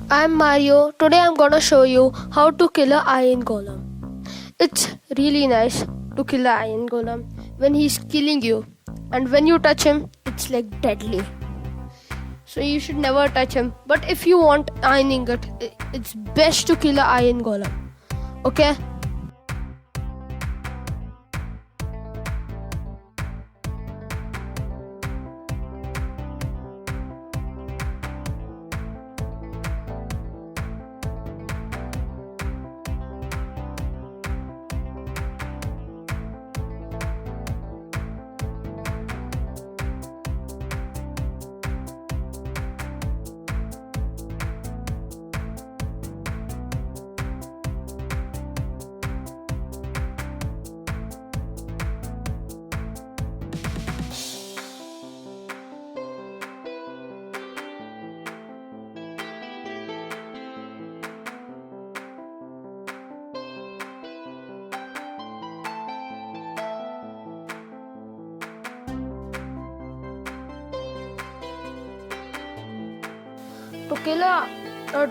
I'm Mario. Today I'm gonna show you how to kill a iron golem. It's really nice to kill a iron golem when he's killing you, and when you touch him, it's like deadly. So you should never touch him. But if you want iron ingot, it's best to kill a iron golem. Okay?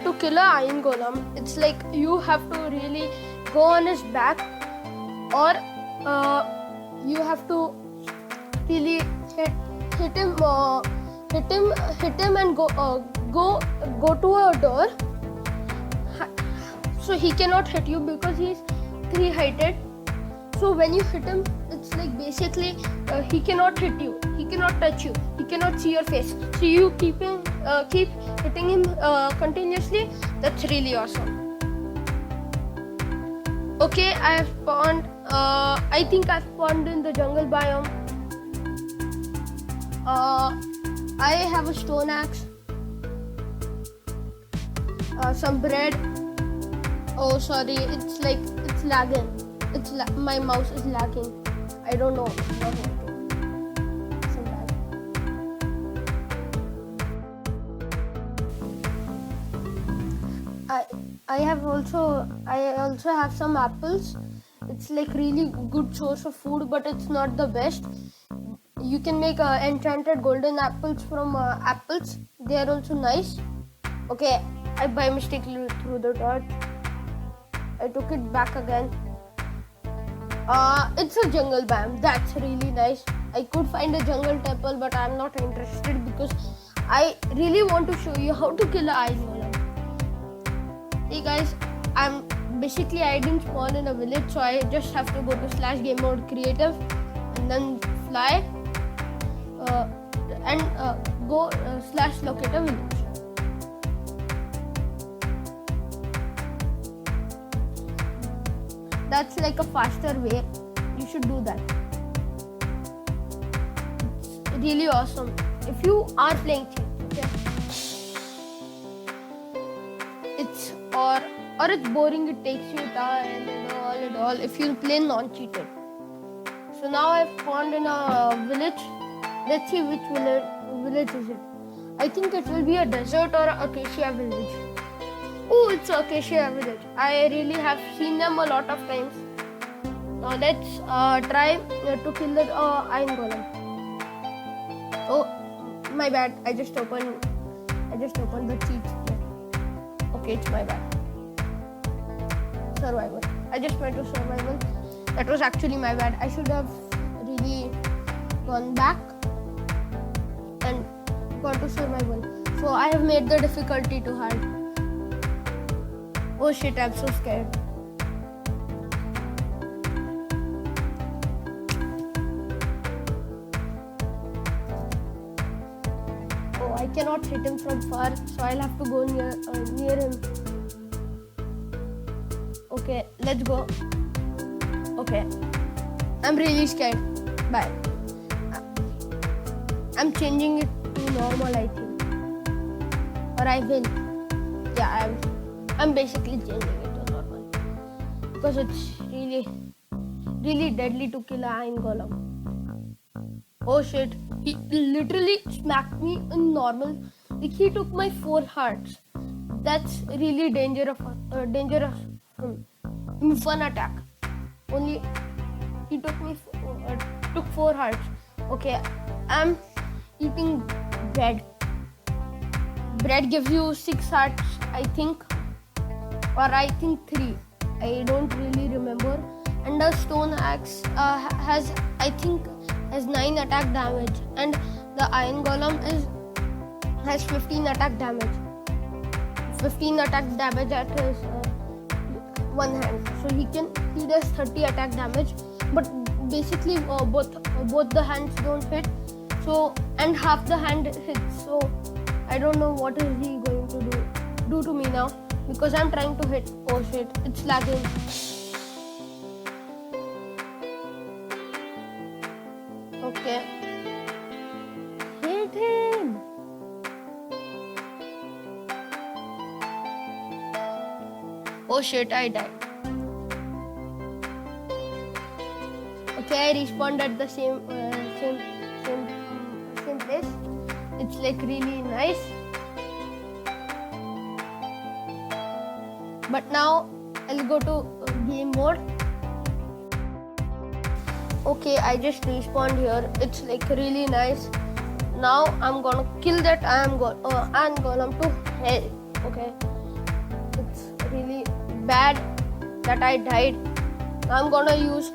To kill a iron golem, it's like you have to really go on his back, or you have to really hit him and go to a door. So he cannot hit you because he's 3-heighted. So when you hit him, it's like basically he cannot hit you, he cannot touch you, he cannot see your face. So you keep hitting him continuously. That's really awesome. Okay, I have spawned. I think I spawned in the jungle biome. I have a stone axe, some bread. Oh, sorry, it's lagging. My mouse is lagging. I don't know what's happening. Some lag. I also have some apples. It's like really good source of food, but it's not the best. You can make enchanted golden apples from apples. They are also nice. Okay, I by mistake threw the dart. I took it back again. It's a jungle biome. That's really nice. I could find a jungle temple, but I'm not interested because I really want to show you how to kill an iron golem. Hey guys, I didn't spawn in a village, so I just have to go to /game mode creative and then fly and go /locate a village. That's like a faster way. You should do that. It's really awesome. If you are playing cheat, okay? It's boring. It takes you time and all. If you play non-cheated. So now I've spawned in a village. Let's see which village is it. I think it will be a desert or a acacia village. Oh, it's Acacia village. I really have seen them a lot of times. Now let's try to kill the iron golem. Oh, my bad. I just opened the cheat here. Okay, it's my bad. Survival. I just went to survival. That was actually my bad. I should have really gone back and gone to survival. So I have made the difficulty too hard. Oh shit, I'm so scared. Oh, I cannot hit him from far, so I'll have to go near him. Okay, let's go. Okay, I'm really scared. Bye. I'm changing it to normal, I think. Or I will. Yeah, I'm basically changing it to normal because it's really deadly to kill an iron golem. Oh shit, he literally smacked me in normal. Like he took my 4 hearts. That's really dangerous fun attack. Only he took 4 hearts. Okay, I'm eating bread. bread gives you 6 hearts, I think, or I think 3. I don't really remember. And the stone axe has, I think, has 9 attack damage, and the iron golem has 15 attack damage. 15 attack damage at his one hand, so he does 30 attack damage. But basically, both the hands don't hit. So, and half the hand hits. So I don't know what is he going to do to me now, because I'm trying to hit. Oh shit, it's lagging. Okay. Hit him. Oh shit, I died. Okay, I respawned at the same place. It's like really nice. But now I'll go to game mode. Okay, I just respawned here. It's like really nice. Now I'm gonna kill that iron golem to hell. Okay, it's really bad that I died. Now I'm gonna use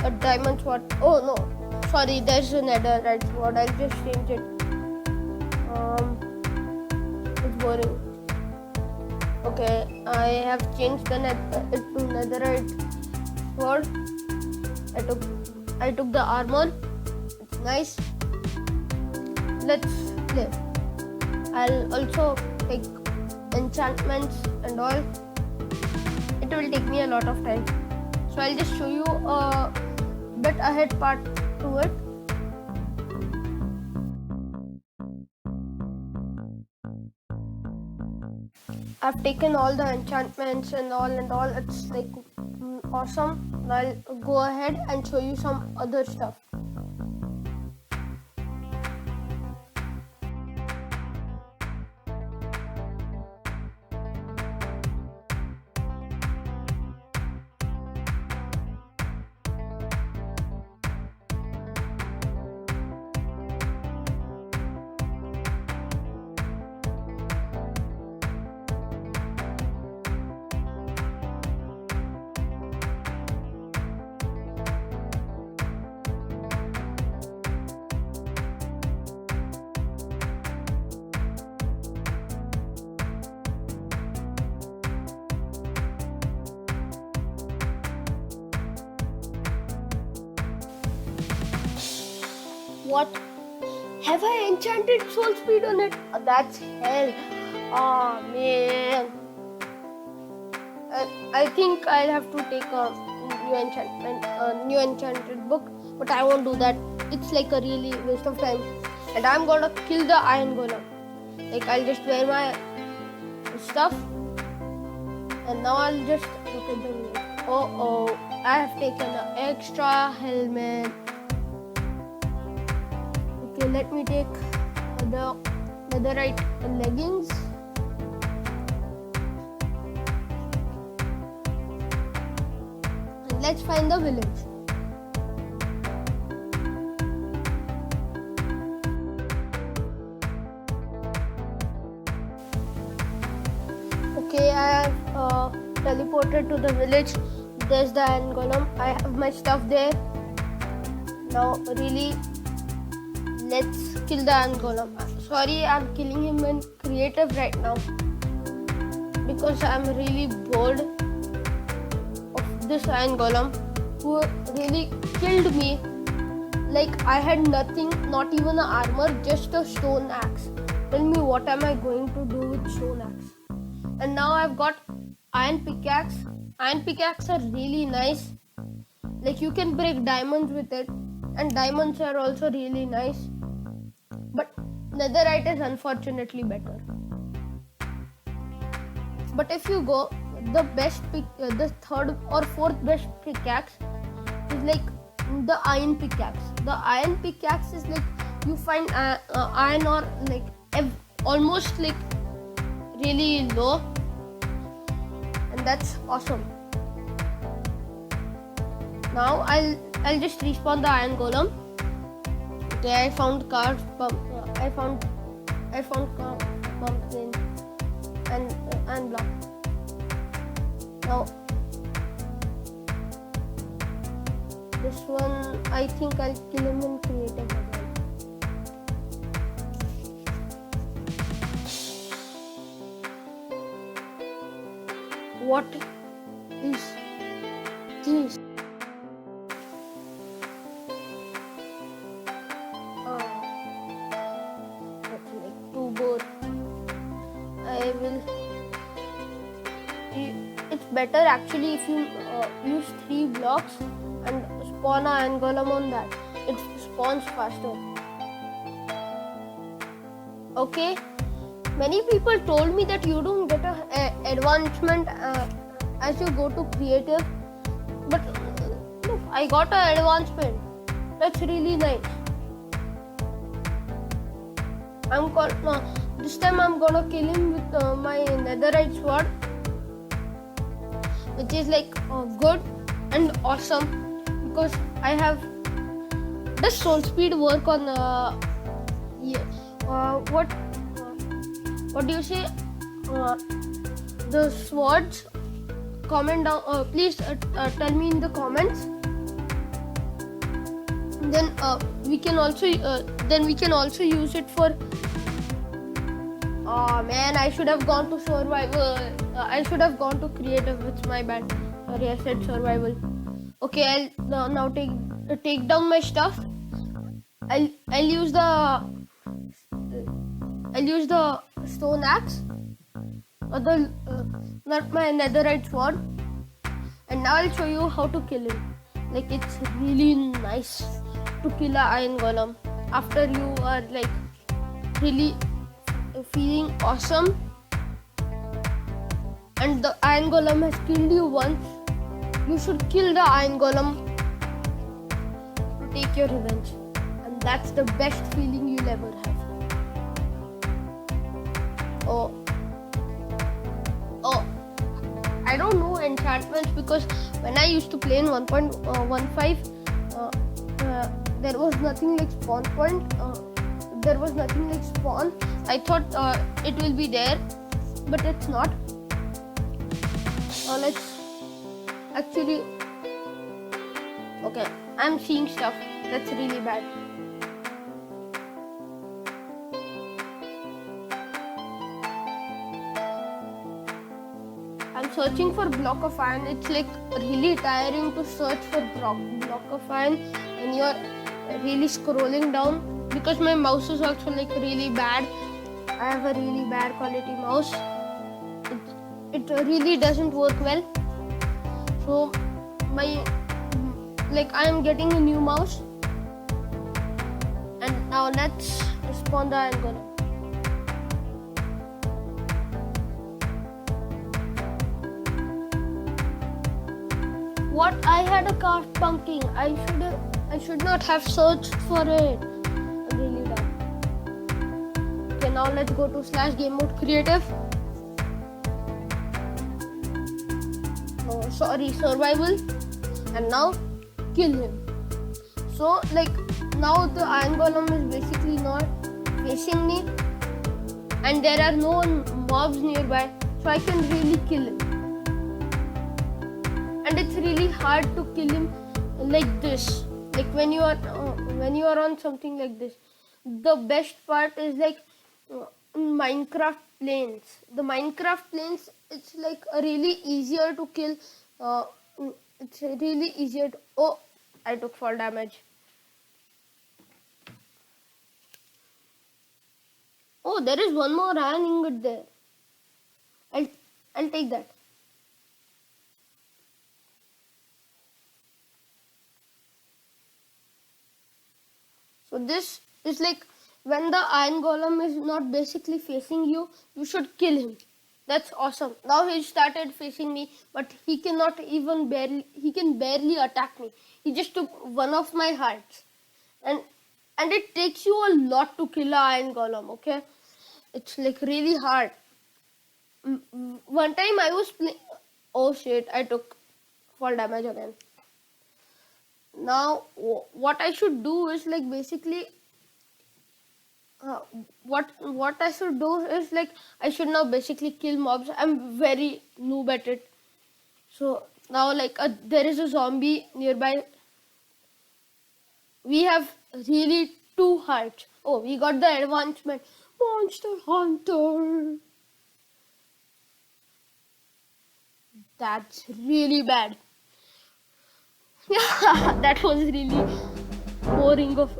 a diamond sword. Oh no, sorry, there's a netherite sword. I'll just change it. It's boring. Okay, I have changed it to netherite sword. I took the armor. It's nice. Let's play. I'll also take enchantments and all. It will take me a lot of time, so I'll just show you a bit ahead part to it. I've taken all the enchantments and all. It's like awesome. I'll go ahead and show you some other stuff. What? Have I enchanted soul speed on it? That's hell. Oh man. I think I'll have to take a new enchanted book, but I won't do that. It's like a really waste of time. And I'm gonna kill the iron golem. Like, I'll just wear my stuff, and now I'll just look at the village. Oh, I have taken an extra helmet. Okay, let me take the netherite leggings. And let's find the village. Okay, I have teleported to the village. There's the iron golem. I have my stuff there. Now, really, let's kill the iron golem. Sorry, I'm killing him in creative right now because I'm really bored of this iron golem who really killed me. Like, I had nothing, not even an armor, just a stone axe. Tell me, what am I going to do with stone axe? And now I've got iron pickaxe. Iron pickaxe are really nice. Like, you can break diamonds with it, and diamonds are also really nice. But netherite is unfortunately better. But if you go, the third or fourth best pickaxe is like the iron pickaxe. The iron pickaxe is like you find iron ore like almost like really low, and that's awesome. Now I'll just respawn the iron golem. Okay, I found cars. I found pumpkin and block. Now this one, I think I'll kill him in creative again. What is this? That's like too bored. I will. It's better actually if you use 3 blocks and spawn an iron golem on that. It spawns faster. Okay. Many people told me that you don't get a advancement as you go to creative, but look, I got an advancement. That's really nice. This time I'm gonna kill him with my netherite sword, which is like good and awesome because I have. Does soul speed work on what do you say? The swords. Comment down. Please tell me in the comments. Then we can also use it for. Oh man, I should have gone to survival. I should have gone to creative. It's my bad. Sorry, I said survival. Okay, I'll now take down my stuff. I'll use the stone axe, or not my netherite sword, and now I'll show you how to kill him. Like, it's really nice to kill an iron golem after you are like really feeling awesome, and the iron golem has killed you once. You should kill the iron golem to take your revenge, and that's the best feeling you'll ever have. Oh, I don't know enchantments because when I used to play in 1.15, there was nothing like spawn point. There was nothing like spawn. I thought it will be there, but it's not. Let's actually. Okay, I'm seeing stuff. That's really bad. I'm searching for block of iron. It's like really tiring to search for block of iron when you're really scrolling down, because my mouse is also like really bad. I have a really bad quality mouse. It really doesn't work well. So I am getting a new mouse, and now let's spawn the iron golem. What? I had a craft pumpkin. I should not have searched for it. I'm really dumb. Okay, now let's go to /game mode creative. Oh, sorry, survival. And now kill him. So now the iron golem is basically not facing me, and there are no mobs nearby, so I can really kill him. And it's really hard to kill him like this. Like when you are on something like this. The best part is Minecraft plains. The Minecraft plains, it's like really easier to kill. It's really easier to. Oh, I took fall damage. Oh, there is one more iron ingot there. I'll take that. So this is like when the iron golem is not basically facing you, you should kill him. That's awesome. Now he started facing me, but he can barely attack me. He just took one of my hearts. And it takes you a lot to kill an iron golem, okay? It's like really hard. One time I was playing. Oh shit, I took fall damage again. Now what I should do is basically uh, what I should do is like I should now basically kill mobs. I'm very noob at it. So now like there is a zombie nearby. We have really two hearts. Oh, we got the advancement. Monster Hunter. That's really bad. Yeah, that was really boring of